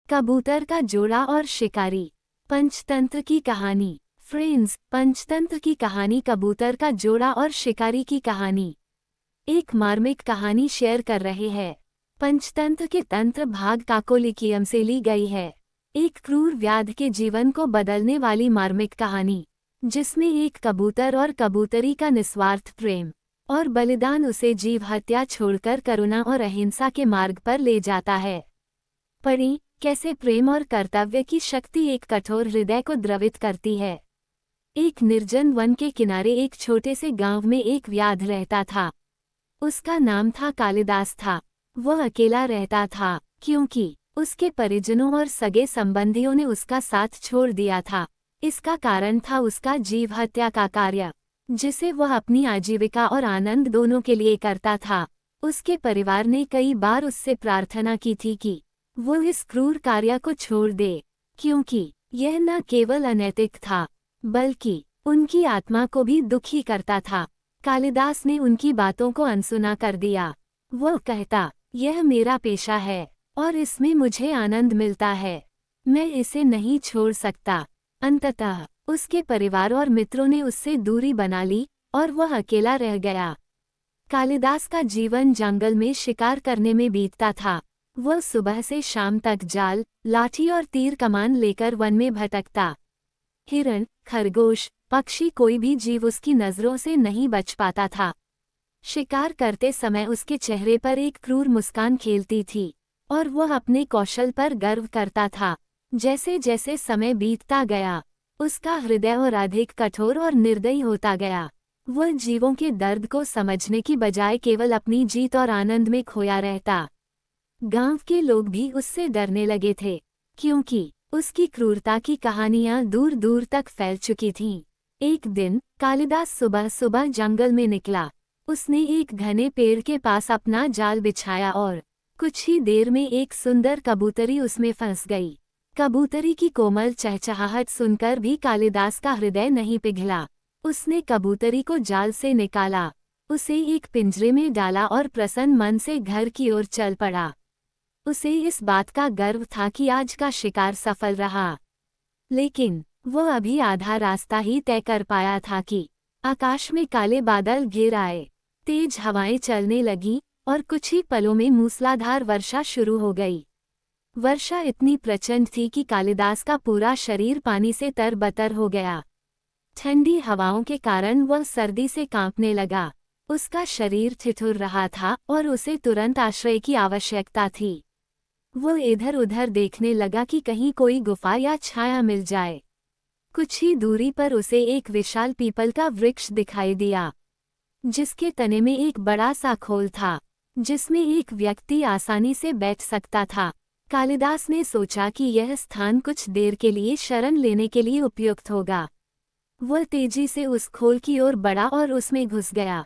कबूतर का जोड़ा और शिकारी। पंचतंत्र की कहानी। फ्रेंड्स, पंचतंत्र की कहानी कबूतर का जोड़ा और शिकारी की कहानी। एक मार्मिक कहानी शेयर कर रहे हैं। पंचतंत्र के तंत्र भाग काकोलिकियम से ली गई है। एक क्रूर व्याध के जीवन को बदलने वाली मार्मिक कहानी, जिसमें एक कबूतर और कबूतरी का निस्वार्थ प्रेम और बलिदान उसे जीव हत्या छोड़कर करुणा और अहिंसा के मार्ग पर ले जाता है। पढ़ें, कैसे प्रेम और कर्तव्य की शक्ति एक कठोर हृदय को द्रवित करती है। एक निर्जन वन के किनारे एक छोटे से गांव में एक व्याध रहता था। उसका नाम था कालिदास था। वह अकेला रहता था, क्योंकि उसके परिजनों और सगे संबंधियों ने उसका साथ छोड़ दिया था। इसका कारण था उसका जीव हत्या का कार्य, जिसे वह अपनी आजीविका और आनंद दोनों के लिए करता था। उसके परिवार ने कई बार उससे प्रार्थना की थी कि वो इस क्रूर कार्य को छोड़ दे, क्योंकि यह न केवल अनैतिक था, बल्कि उनकी आत्मा को भी दुखी करता था। कालिदास ने उनकी बातों को अनसुना कर दिया। वो कहता, यह मेरा पेशा है और इसमें मुझे आनंद मिलता है, मैं इसे नहीं छोड़ सकता। अंततः उसके परिवार और मित्रों ने उससे दूरी बना ली और वह अकेला रह गया। कालिदास का जीवन जंगल में शिकार करने में बीतता था। वह सुबह से शाम तक जाल, लाठी और तीर कमान लेकर वन में भटकता। हिरण, खरगोश, पक्षी, कोई भी जीव उसकी नजरों से नहीं बच पाता था। शिकार करते समय उसके चेहरे पर एक क्रूर मुस्कान खेलती थी और वह अपने कौशल पर गर्व करता था। जैसे जैसे समय बीतता गया, उसका हृदय और अधिक कठोर और निर्दयी होता गया। वह जीवों के दर्द को समझने की बजाय केवल अपनी जीत और आनंद में खोया रहता। गांव के लोग भी उससे डरने लगे थे, क्योंकि उसकी क्रूरता की कहानियां दूर दूर तक फैल चुकी थीं। एक दिन कालिदास सुबह सुबह जंगल में निकला। उसने एक घने पेड़ के पास अपना जाल बिछाया और कुछ ही देर में एक सुंदर कबूतरी उसमें फंस गई। कबूतरी की कोमल चहचहाहट सुनकर भी कालिदास का हृदय नहीं पिघला। उसने कबूतरी को जाल से निकाला, उसे एक पिंजरे में डाला और प्रसन्न मन से घर की ओर चल पड़ा। उसे इस बात का गर्व था कि आज का शिकार सफल रहा। लेकिन वह अभी आधा रास्ता ही तय कर पाया था कि आकाश में काले बादल घिर आए, तेज हवाएं चलने लगीं और कुछ ही पलों में मूसलाधार वर्षा शुरू हो गई। वर्षा इतनी प्रचंड थी कि कालिदास का पूरा शरीर पानी से तरबतर हो गया। ठंडी हवाओं के कारण वह सर्दी से कांपने लगा। उसका शरीर ठिठुर रहा था और उसे तुरंत आश्रय की आवश्यकता थी। वो इधर उधर देखने लगा कि कहीं कोई गुफा या छाया मिल जाए। कुछ ही दूरी पर उसे एक विशाल पीपल का वृक्ष दिखाई दिया, जिसके तने में एक बड़ा सा खोल था, जिसमें एक व्यक्ति आसानी से बैठ सकता था। कालिदास ने सोचा कि यह स्थान कुछ देर के लिए शरण लेने के लिए उपयुक्त होगा। वह तेजी से उस खोल की ओर बढ़ा और उसमें घुस गया।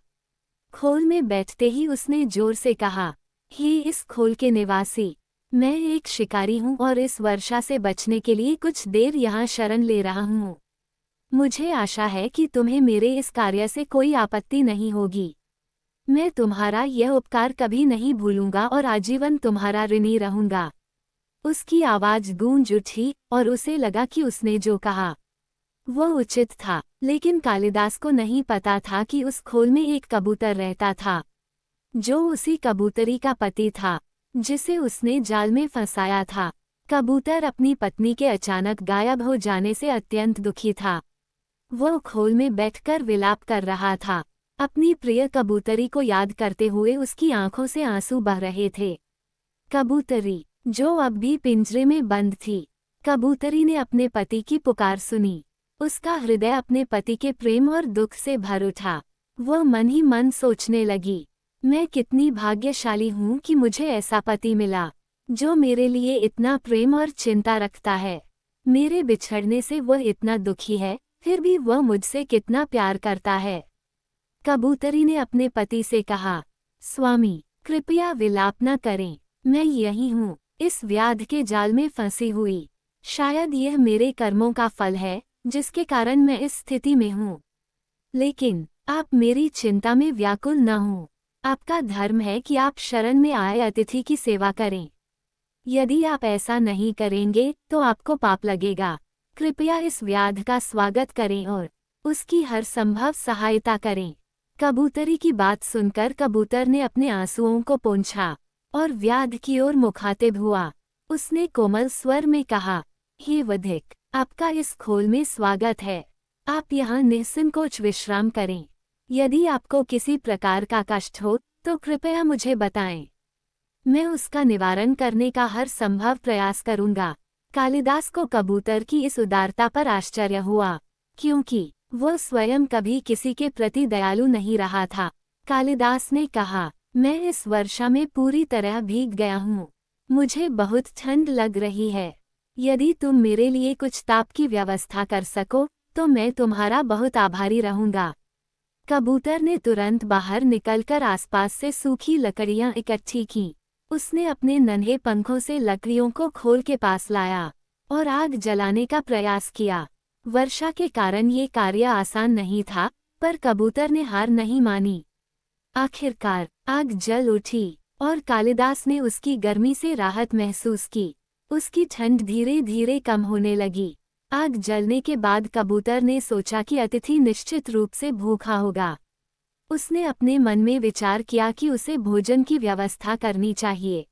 खोल में बैठते ही उसने जोर से कहा, हे इस खोल के निवासी, मैं एक शिकारी हूँ और इस वर्षा से बचने के लिए कुछ देर यहाँ शरण ले रहा हूँ। मुझे आशा है कि तुम्हें मेरे इस कार्य से कोई आपत्ति नहीं होगी। मैं तुम्हारा यह उपकार कभी नहीं भूलूंगा और आजीवन तुम्हारा ऋणी रहूंगा। उसकी आवाज गूंज उठी और उसे लगा कि उसने जो कहा वह उचित था, लेकिन कालिदास को नहीं पता था कि उस खोल में एक कबूतर रहता था, जो उसी कबूतरी का पति था, जिसे उसने जाल में फंसाया था। कबूतर अपनी पत्नी के अचानक गायब हो जाने से अत्यंत दुखी था। वह खोल में बैठकर विलाप कर रहा था। अपनी प्रिय कबूतरी को याद करते हुए उसकी आंखों से आंसू बह रहे थे। कबूतरी, जो अब भी पिंजरे में बंद थी, कबूतरी ने अपने पति की पुकार सुनी। उसका हृदय अपने पति के प्रेम और दुख से भर उठा। वह मन ही मन सोचने लगी, मैं कितनी भाग्यशाली हूँ कि मुझे ऐसा पति मिला, जो मेरे लिए इतना प्रेम और चिंता रखता है। मेरे बिछड़ने से वह इतना दुखी है, फिर भी वह मुझसे कितना प्यार करता है। कबूतरी ने अपने पति से कहा, स्वामी, कृपया विलाप न करें, मैं यही हूँ, इस व्याध के जाल में फंसी हुई। शायद यह मेरे कर्मों का फल है, जिसके कारण मैं इस स्थिति में हूँ। लेकिन आप मेरी चिंता में व्याकुल न हों। आपका धर्म है कि आप शरण में आए अतिथि की सेवा करें। यदि आप ऐसा नहीं करेंगे तो आपको पाप लगेगा। कृपया इस व्याध का स्वागत करें और उसकी हर संभव सहायता करें। कबूतरी की बात सुनकर कबूतर ने अपने आंसुओं को पोंछा और व्याध की ओर मुखातिब हुआ। उसने कोमल स्वर में कहा, हे वधिक, आपका इस खोल में स्वागत है। आप यहाँ निसंकोच विश्राम करें। यदि आपको किसी प्रकार का कष्ट हो तो कृपया मुझे बताएं। मैं उसका निवारण करने का हर संभव प्रयास करूंगा। कालिदास को कबूतर की इस उदारता पर आश्चर्य हुआ, क्योंकि वह स्वयं कभी किसी के प्रति दयालु नहीं रहा था। कालिदास ने कहा, मैं इस वर्षा में पूरी तरह भीग गया हूँ। मुझे बहुत ठंड लग रही है। यदि तुम मेरे लिए कुछ ताप की व्यवस्था कर सको तो मैं तुम्हारा बहुत आभारी रहूंगा। कबूतर ने तुरंत बाहर निकलकर आसपास से सूखी लकड़ियां इकट्ठी कीं। उसने अपने नन्हे पंखों से लकड़ियों को खोल के पास लाया और आग जलाने का प्रयास किया। वर्षा के कारण ये कार्य आसान नहीं था, पर कबूतर ने हार नहीं मानी। आखिरकार आग जल उठी और कालिदास ने उसकी गर्मी से राहत महसूस की। उसकी ठंड धीरे धीरे कम होने लगी। आग जलने के बाद कबूतर ने सोचा कि अतिथि निश्चित रूप से भूखा होगा। उसने अपने मन में विचार किया कि उसे भोजन की व्यवस्था करनी चाहिए,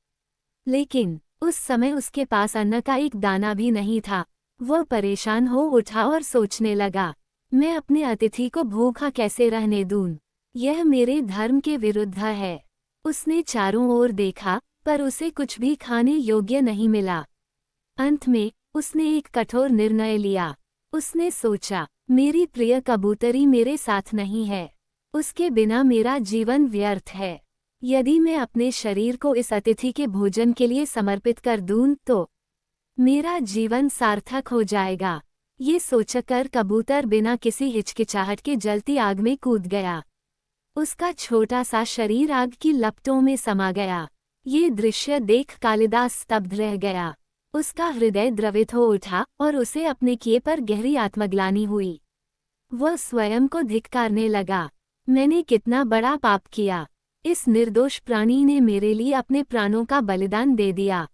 लेकिन उस समय उसके पास अन्न का एक दाना भी नहीं था। वह परेशान हो उठा और सोचने लगा, मैं अपने अतिथि को भूखा कैसे रहने दूं? यह मेरे धर्म के विरुद्ध है। उसने चारों ओर देखा, पर उसे कुछ भी खाने योग्य नहीं मिला। अंत में उसने एक कठोर निर्णय लिया। उसने सोचा, मेरी प्रिय कबूतरी मेरे साथ नहीं है। उसके बिना मेरा जीवन व्यर्थ है। यदि मैं अपने शरीर को इस अतिथि के भोजन के लिए समर्पित कर दूं तो मेरा जीवन सार्थक हो जाएगा। ये सोचकर कबूतर बिना किसी हिचकिचाहट के जलती आग में कूद गया। उसका छोटा सा शरीर आग की लपटों में समा गया। ये दृश्य देख कालिदास स्तब्ध रह गया। उसका हृदय द्रवित हो उठा और उसे अपने किए पर गहरी आत्मग्लानि हुई। वह स्वयं को धिक्कारने लगा, मैंने कितना बड़ा पाप किया। इस निर्दोष प्राणी ने मेरे लिए अपने प्राणों का बलिदान दे दिया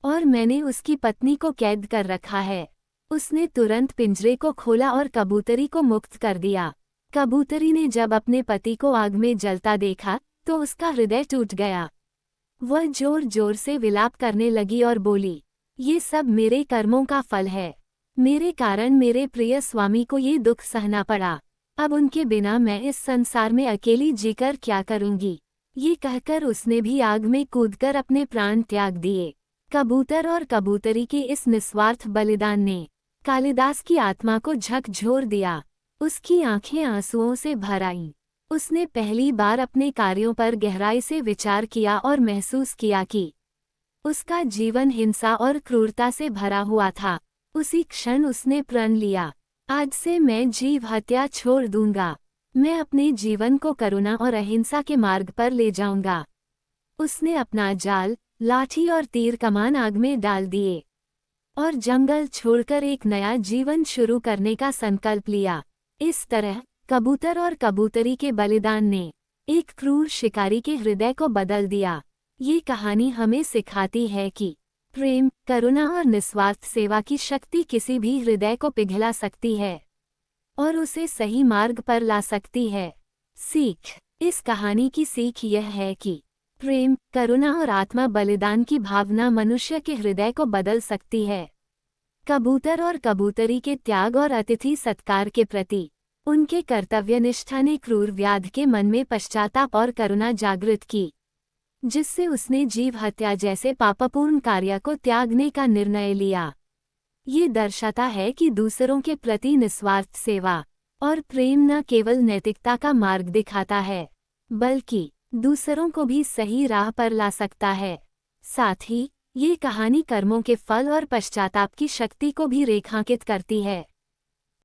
और मैंने उसकी पत्नी को कैद कर रखा है। उसने तुरंत पिंजरे को खोला और कबूतरी को मुक्त कर दिया। कबूतरी ने जब अपने पति को आग में जलता देखा तो उसका हृदय टूट गया। वह जोर जोर से विलाप करने लगी और बोली, ये सब मेरे कर्मों का फल है। मेरे कारण मेरे प्रिय स्वामी को ये दुख सहना पड़ा। अब उनके बिना मैं इस संसार में अकेली जीकर क्या करूंगी? ये कहकर उसने भी आग में कूदकर अपने प्राण त्याग दिए। कबूतर और कबूतरी के इस निस्वार्थ बलिदान ने कालिदास की आत्मा को झकझोर दिया। उसकी आंखें आंसुओं से भर आईं। उसने पहली बार अपने कार्यों पर गहराई से विचार किया और महसूस किया कि उसका जीवन हिंसा और क्रूरता से भरा हुआ था। उसी क्षण उसने प्रण लिया, आज से मैं जीव हत्या छोड़ दूंगा। मैं अपने जीवन को करुणा और अहिंसा के मार्ग पर ले जाऊंगा। उसने अपना जाल, लाठी और तीर कमान आग में डाल दिए और जंगल छोड़कर एक नया जीवन शुरू करने का संकल्प लिया। इस तरह कबूतर और कबूतरी के बलिदान ने एक क्रूर शिकारी के हृदय को बदल दिया। ये कहानी हमें सिखाती है कि प्रेम, करुणा और निस्वार्थ सेवा की शक्ति किसी भी हृदय को पिघला सकती है और उसे सही मार्ग पर ला सकती है। सीख, इस कहानी की सीख यह है कि प्रेम, करुणा और आत्मा बलिदान की भावना मनुष्य के हृदय को बदल सकती है। कबूतर और कबूतरी के त्याग और अतिथि सत्कार के प्रति उनके कर्तव्यनिष्ठा ने क्रूर व्याध के मन में पश्चाताप और करुणा जागृत की, जिससे उसने जीव हत्या जैसे पापपूर्ण कार्य को त्यागने का निर्णय लिया। ये दर्शाता है कि दूसरों के प्रति निस्वार्थ सेवा और प्रेम न केवल नैतिकता का मार्ग दिखाता है, बल्कि दूसरों को भी सही राह पर ला सकता है। साथ ही ये कहानी कर्मों के फल और पश्चाताप की शक्ति को भी रेखांकित करती है।